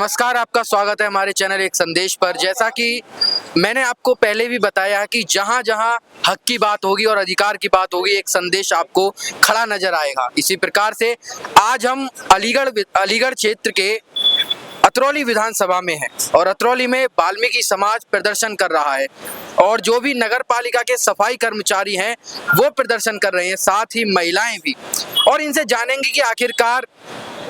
नमस्कार, आपका स्वागत है हमारे चैनल एक संदेश पर। जैसा कि मैंने आपको पहले भी बताया है कि जहाँ-जहाँ हक की बात होगी और अधिकार की बात होगी, एक संदेश आपको खड़ा नजर आएगा। इसी प्रकार से आज हम अलीगढ़ क्षेत्र के अतरौली विधानसभा में हैं और अतरौली में वाल्मीकि समाज प्रदर्शन कर रहा है और जो भी नगर पालिका के सफाई कर्मचारी हैं वो प्रदर्शन कर रहे हैं, साथ ही महिलाएं भी। और इनसे जानेंगे कि आखिरकार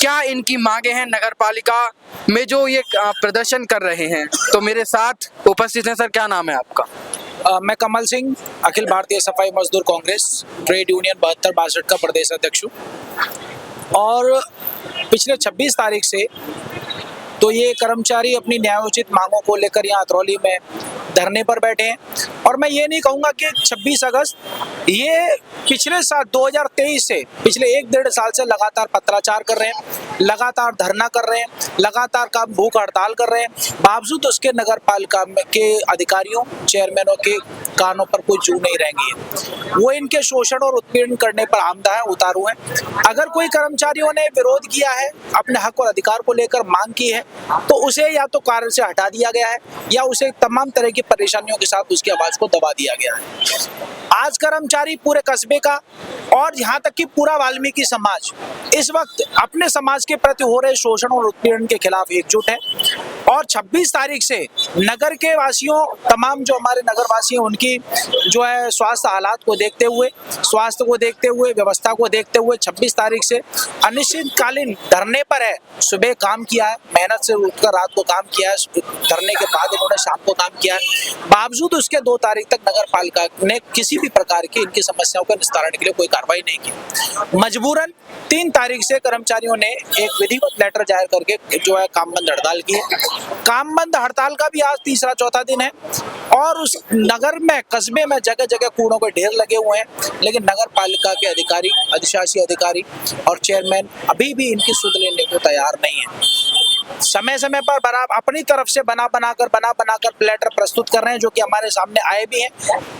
क्या इनकी मांगे हैं नगर पालिका में जो ये प्रदर्शन कर रहे हैं। तो मेरे साथ उपस्थित हैं। सर, क्या नाम है आपका? मैं कमल सिंह, अखिल भारतीय सफाई मजदूर कांग्रेस ट्रेड यूनियन 72-62 का प्रदेश अध्यक्ष हूँ। और पिछले 26 तारीख से तो ये कर्मचारी अपनी न्यायोचित मांगों को लेकर यहाँ अतरौली में धरने पर बैठे हैं। और मैं ये नहीं कहूँगा कि 26 अगस्त, ये पिछले साल 2023 से पिछले 1-1.5 साल से लगातार पत्राचार कर रहे हैं, लगातार धरना कर रहे हैं, लगातार काम भूख हड़ताल कर रहे हैं। बावजूद उसके नगर पालिका के अधिकारियों, चेयरमैनों के कानों पर कोई जू नहीं रहेंगी है। वो इनके शोषण और उत्पीड़न करने पर आमदा है, उतारू है। अगर कोई कर्मचारियों ने विरोध किया है, अपने हक और अधिकार को लेकर मांग की है, तो उसे या तो कार्य से हटा दिया गया है या उसे तमाम तरह की परेशानियों के साथ उसकी आवाज को दबा दिया गया है। आज कर्मचारी पूरे कस्बे का और यहाँ तक कि पूरा वाल्मीकि समाज इस वक्त अपने समाज के प्रति हो रहे शोषण और उत्पीड़न के खिलाफ एकजुट है। और 26 तारीख से नगर के वासियों, तमाम जो हमारे नगर वासी हैं, उनकी जो है स्वास्थ्य हालात को देखते हुए, स्वास्थ्य को देखते हुए, व्यवस्था को देखते हुए 26 तारीख से अनिश्चितकालीन धरने पर है। सुबह काम किया है, मेहनत से उठकर रात को काम किया है, धरने के बाद इन्होंने शाम को काम किया है। बावजूद उसके 2 तारीख तक नगर पालिका ने किसी भी प्रकार की इनकी समस्याओं का निस्तारण के लिए कोई कार्रवाई नहीं की। मजबूरन 3 तारीख से कर्मचारियों ने एक विधिवत लेटर जारी करके जो है काम बंद हड़ताल की है। काम बंद हड़ताल का भी आज तीसरा चौथा दिन है और उस नगर में, कस्बे में जगह जगह कूड़ों के ढेर लगे हुए हैं, लेकिन नगर पालिका के अधिकारी, अधिशासी अधिकारी और चेयरमैन अभी भी इनकी सुध लेने को तैयार नहीं है। समय समय पर अपनी तरफ से बना बनाकर लेटर प्रस्तुत कर रहे हैं, जो कि हमारे सामने आए भी हैं।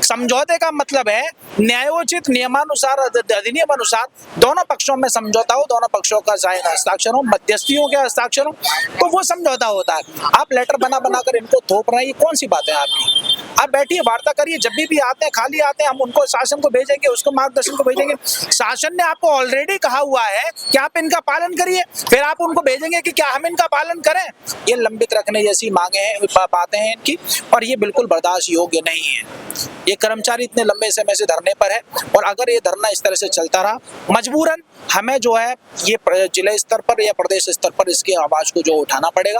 समझौते का मतलब है न्यायोचित नियमानुसार, अधिनियम अनुसार दोनों पक्षों में समझौता हो, दोनों पक्षों का हस्ताक्षर हो, मध्यस्थियों के हस्ताक्षर हो, तो वो समझौता होता है। आप लेटर बनाकर इनको थोप रहे हैं, ये कौन सी बात है आपकी? आप बैठिए, वार्ता करिए। जब भी आते हैं, खाली आते हैं, हम उनको शासन को भेजेंगे, उसको मार्गदर्शन को भेजेंगे। शासन ने आपको ऑलरेडी कहा हुआ है कि आप इनका पालन करिए, फिर आप उनको भेजेंगे कि क्या हम इनका पालन करें? ये लंबित रखने जैसी मांगे हैं, बातें हैं इनकी, और ये बिल्कुल बर्दाश्त योग्य नहीं है। ये कर्मचारी इतने लंबे समय से धरने पर है और अगर ये धरना इस तरह से चलता रहा, मजबूरन हमें जो है ये जिला स्तर पर या प्रदेश स्तर पर इसकी आवाज को जो उठाना पड़ेगा।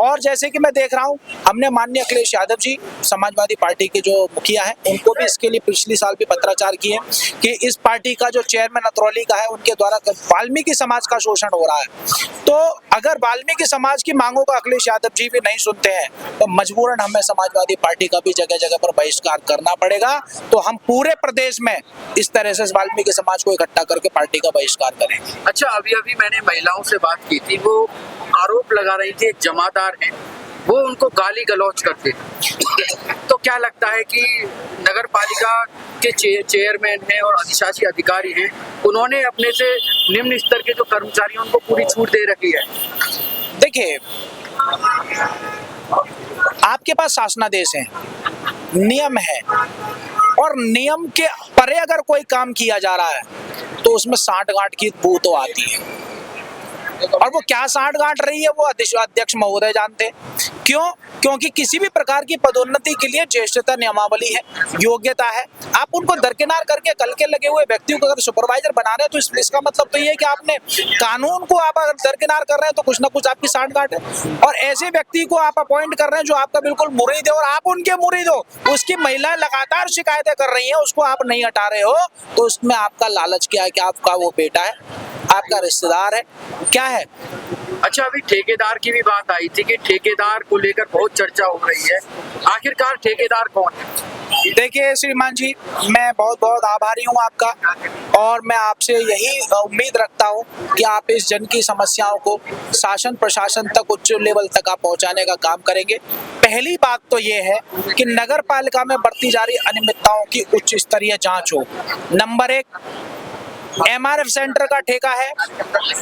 और जैसे कि मैं देख रहा हूँ, हमने माननीय अखिलेश यादव जी, समाजवादी पार्टी के जो मुखिया हैं, उनको भी इसके लिए पिछले साल भी पत्राचार किए कि इस पार्टी का जो चेयरमैन अतरौली का है, उनके द्वारा वाल्मीकि समाज का शोषण हो रहा है। तो अगर वाल्मीकि समाज की मांगों को अखिलेश यादव जी भी नहीं सुनते हैं, तो मजबूरन हमें समाजवादी पार्टी का भी जगह जगह पर बहिष्कार करना पड़ेगा। तो हम पूरे प्रदेश में इस तरह से वाल्मीकि समाज को इकट्ठा करके पार्टी का बहिष्कार करेंगे। अच्छा, अभी मैंने महिलाओं से बात की थी, वो आरोप लगा रही थी, एक जमादार हैं, वो उनको गाली गलौज करते थे। तो क्या लगता है कि नगर पालिका के चेयरमैन हैं और अधिशासी अधिकारी हैं, उन्होंने अपने से निम्न स्तर के जो कर्मचारी हैं उनको पूरी छूट दे रखी है? देखिए, आपके पास शासनादेश है, नियम है, और नियम के परे अगर कोई काम किया जा रहा है तो उसमें साठ-गांठ की बू तो आती है। और वो क्या साठ-गांठ रही है, वो अध्यक्ष महोदय जानते हैं। क्यों? क्योंकि किसी भी प्रकार की पदोन्नति के लिए ज्येष्ठता नियमावली है, योग्यता है। आप उनको दरकिनार करके कल के लगे हुए व्यक्तियों को अगर सुपरवाइजर बना रहे हैं, तो इसका मतलब तो ये है कि आपने कानून को आप अगर दरकिनार कर रहे हैं तो कुछ ना कुछ आपकी साठ-गांठ है। और ऐसे व्यक्ति को आप अपॉइंट कर रहे हैं जो आपका बिल्कुल मुरीद है और आप उनके मुरीद हो, उसकी महिलाएं लगातार शिकायतें कर रही हैं, उसको आप नहीं हटा रहे हो, तो उसमें आपका लालच क्या है? कि आपका वो बेटा है, आपका रिश्तेदार है, क्या है? अच्छा, अभी ठेकेदार की भी बात आई थी कि ठेकेदार को लेकर बहुत चर्चा हो रही है। आखिरकार ठेकेदार कौन है? देखिए श्रीमान जी, मैं बहुत बहुत आभारी हूँ आपका, और मैं आपसे यही उम्मीद रखता हूँ कि आप इस जन की समस्याओं को शासन प्रशासन तक, उच्च लेवल तक आप पहुँचाने का काम करेंगे। पहली बात तो ये है कि नगर पालिका में बढ़ती जा रही अनियमितताओं की उच्च स्तरीय जांच हो। नंबर 1, एमआरएफ सेंटर का ठेका है,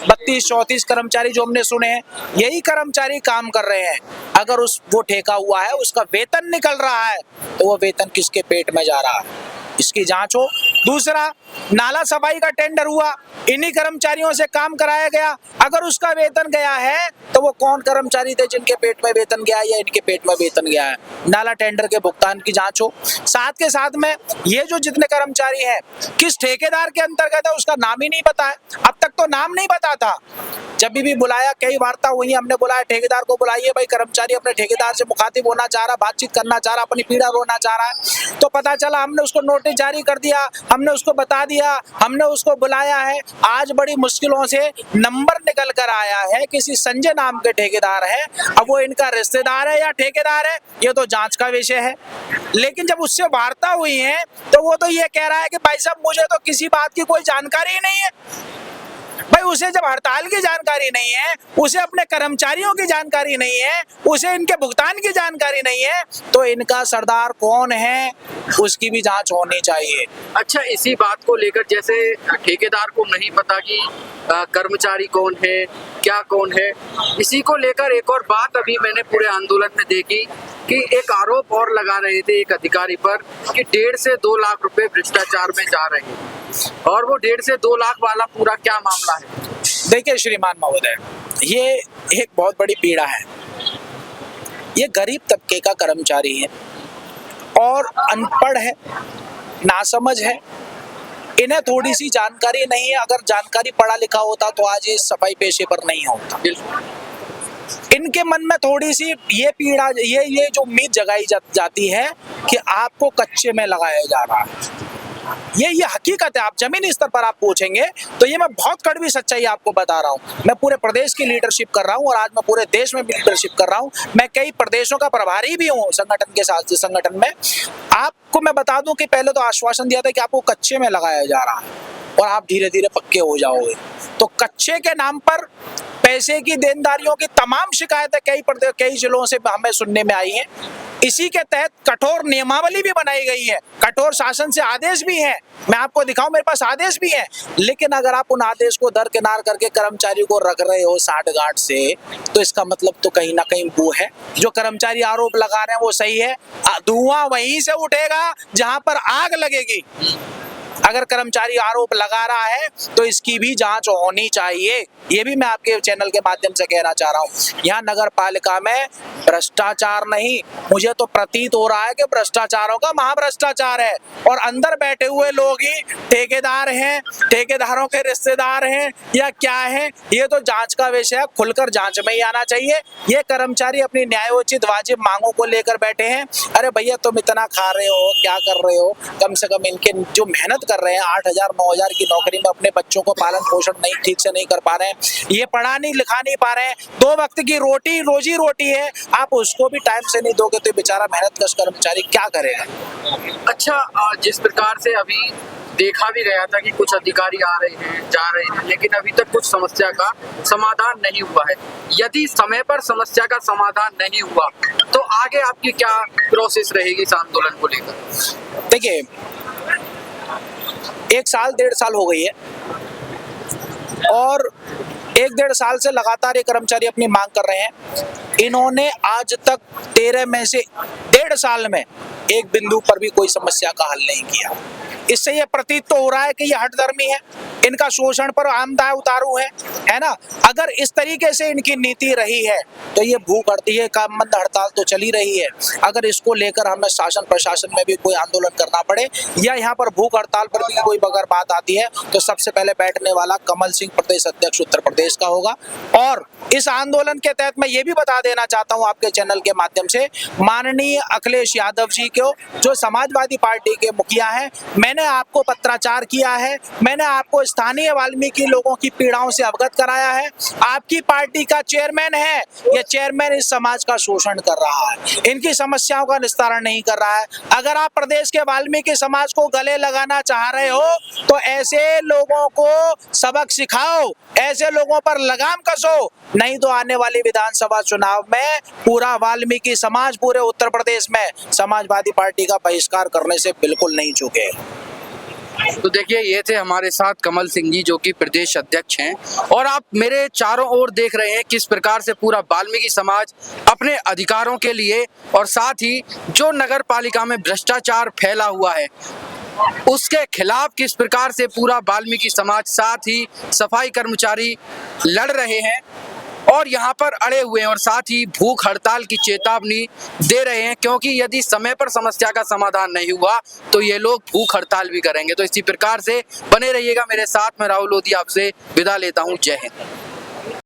32-34 कर्मचारी जो हमने सुने हैं, यही कर्मचारी काम कर रहे हैं। अगर वो ठेका हुआ है, उसका वेतन निकल रहा है, तो वो वेतन किसके पेट में जा रहा है, इसकी जांच हो। दूसरा, नाला सफाई का टेंडर हुआ, इन्हीं कर्मचारियों से काम कराया गया, अगर उसका वेतन गया है तो वो कौन कर्मचारी थे जिनके पेट में वेतन गया है या इनके पेट में वेतन गया है, नाला टेंडर के भुगतान की जांच हो। साथ के साथ में ये जो जितने कर्मचारी हैं, किस ठेकेदार के अंतर्गत है उसका नाम ही नहीं पता है। अब तक तो नाम नहीं पता था, जब भी बुलाया, कई वार्ता हुई, हमने बुलाया ठेकेदार को, बुलाइए भाई, कर्मचारी अपने ठेकेदार से मुखातिब होना चाह रहा, बातचीत करना चाह रहा, अपनी पीड़ा रोना चाह रहा है। तो पता चला, हमने उसको नोटिस जारी कर दिया, हमने उसको बता दिया, हमने उसको बुलाया है। आज बड़ी मुश्किलों से नंबर निकल कर आया है, किसी संजय नाम के ठेकेदार है। अब वो इनका रिश्तेदार है या ठेकेदार है, ये तो जांच का विषय है। लेकिन जब उससे वार्ता हुई है तो वो तो ये कह रहा है कि भाई साहब, मुझे तो किसी बात की कोई जानकारी ही नहीं है। भाई, उसे जब हड़ताल की जानकारी नहीं है, उसे अपने कर्मचारियों की जानकारी नहीं है, उसे इनके भुगतान की जानकारी नहीं है, तो इनका सरदार कौन है उसकी भी जांच होनी चाहिए। अच्छा, इसी बात को लेकर, जैसे ठेकेदार को नहीं पता कि कर्मचारी कौन है, क्या कौन है, इसी को लेकर एक और बात अभी मैंने पूरे आंदोलन में देखी कि एक आरोप और लगा रहे थे एक अधिकारी पर कि 1.5 से 2 लाख रुपए भ्रष्टाचार में जा रहे हैं, और वो 1.5 से 2 लाख वाला पूरा क्या मामला है? देखिए श्रीमान महोदय, ये एक बहुत बड़ी पीड़ा है। ये गरीब तबके का कर्मचारी है और अनपढ़ है, नासमझ है, इन्हें थोड़ी सी जानकारी नहीं है। अगर जानकारी पढ़ा लिखा होता तो आज ये सफाई पेशे पर नहीं होता। इनके मन में थोड़ी सी ये पीड़ा, ये जो उम्मीद जगाई जाती है कि आपको कच्चे में लगाया जा रहा है। ये हकीकत है। आप जमीनी स्तर पर आप पूछेंगे तो ये मैं बहुत कड़वी सच्चाई आपको बता रहा हूँ। मैं पूरे प्रदेश की लीडरशिप कर रहा हूँ और आज मैं पूरे देश में भी लीडरशिप कर रहा हूँ। मैं कई प्रदेशों का प्रभारी भी हूँ संगठन के साथ, संगठन में। आपको मैं बता दूं कि पहले तो आश्वासन दिया था कि आपको कच्चे में लगाया जा रहा है और आप धीरे धीरे पक्के हो जाओगे। तो कच्चे के नाम पर पैसे की देनदारियों की तमाम शिकायतें कई जिलों से हमें सुनने में आई हैं। इसी के तहत कठोर नियमावली भी बनाई गई है, कठोर शासन से आदेश भी है। मैं आपको दिखाऊं, मेरे पास आदेश भी है। लेकिन अगर आप उन आदेश को दरकिनार करके कर्मचारी को रख रहे हो साठगांठ से, तो इसका मतलब तो कहीं ना कहीं वो है जो कर्मचारी आरोप लगा रहे हैं वो सही है। धुआं वहीं से उठेगा जहां पर आग लगेगी। अगर कर्मचारी आरोप लगा रहा है तो इसकी भी जांच होनी चाहिए। ये भी मैं आपके चैनल के माध्यम से कहना चाह रहा हूँ। यहाँ नगर पालिका में भ्रष्टाचार नहीं, मुझे तो प्रतीत हो रहा है कि भ्रष्टाचारों का महाभ्रष्टाचार है और अंदर बैठे हुए लोग ही ठेकेदार हैं, ठेकेदारों के रिश्तेदार हैं या क्या है, ये तो जांच का विषय है। खुलकर जांच में ही आना चाहिए। ये कर्मचारी अपनी न्यायोचित वाजिब मांगों को लेकर बैठे हैं। अरे भैया, तुम इतना खा रहे हो, क्या कर रहे हो? कम से कम इनके जो मेहनत कर रहे हैं, 8,000 9,000 की नौकरी में अपने बच्चों को पालन पोषण नहीं ठीक से नहीं कर पा रहे हैं, ये पढ़ा नहीं लिखा नहीं पा रहे हैं, 2 वक्त की रोजी रोटी है, आप उसको भी टाइम से नहीं दोगे तो बेचारा मेहनत कश कर्मचारी क्या करेगा? अच्छा, जिस प्रकार से अभी देखा भी गया था कि कुछ अधिकारी आ रहे हैं, जा रहे हैं, लेकिन अभी तक कुछ समस्या का समाधान नहीं हुआ है। यदि समय पर समस्या का समाधान नहीं हुआ तो आगे आपकी क्या प्रोसेस रहेगी इस आंदोलन को लेकर? देखिए, 1 साल 1.5 साल हो गई है और 1-1.5 साल से लगातार ये कर्मचारी अपनी मांग कर रहे हैं। इन्होंने आज तक 13 में से 1.5 साल में एक बिंदु पर भी कोई समस्या का हल नहीं किया। इससे ये प्रतीत तो हो रहा है कि ये हठधर्मी है, इनका शोषण पर आमदाय उतारू है ना। अगर इस तरीके से इनकी नीति रही है तो ये भूख हड़ताल, ये कामबंद हड़ताल तो चली रही है। अगर इसको लेकर हमें शासन प्रशासन में भी कोई आंदोलन करना पड़े या यहाँ पर भूख हड़ताल पर भी कोई अगर बात आती है तो सबसे पहले बैठने वाला कमल सिंह प्रदेश अध्यक्ष उत्तर प्रदेश का होगा। और इस आंदोलन के तहत मैं ये भी बता देना चाहता हूँ आपके चैनल के माध्यम से, माननीय अखिलेश यादव जी को, जो समाजवादी पार्टी के मुखिया हैं, मैंने आपको पत्राचार किया है, मैंने आपको स्थानीय वाल्मीकि लोगों की पीड़ाओं से अवगत कराया है। आपकी पार्टी का चेयरमैन है, ये चेयरमैन इस समाज का शोषण कर रहा है, इनकी समस्याओं का निस्तारण नहीं कर रहा है। अगर आप प्रदेश के वाल्मीकि समाज को गले लगाना चाह रहे हो तो ऐसे लोगों को सबक सिखाओ, ऐसे लोगों पर लगाम कसो, नहीं तो आने वाली विधानसभा चुनाव में पूरा वाल्मीकि समाज पूरे उत्तर प्रदेश में समाजवादी पार्टी का बहिष्कार करने से बिल्कुल नहीं चूके। तो देखिए, ये थे हमारे साथ कमल सिंह जी, जो कि प्रदेश अध्यक्ष हैं। और आप मेरे चारों ओर देख रहे हैं किस प्रकार से पूरा वाल्मीकि समाज अपने अधिकारों के लिए और साथ ही जो नगर पालिका में भ्रष्टाचार फैला हुआ है उसके खिलाफ किस प्रकार से पूरा वाल्मीकि समाज, साथ ही सफाई कर्मचारी लड़ रहे हैं और यहाँ पर अड़े हुए हैं और साथ ही भूख हड़ताल की चेतावनी दे रहे हैं, क्योंकि यदि समय पर समस्या का समाधान नहीं हुआ तो ये लोग भूख हड़ताल भी करेंगे। तो इसी प्रकार से बने रहिएगा मेरे साथ। मैं राहुल लोधी आपसे विदा लेता हूँ। जय हिंद।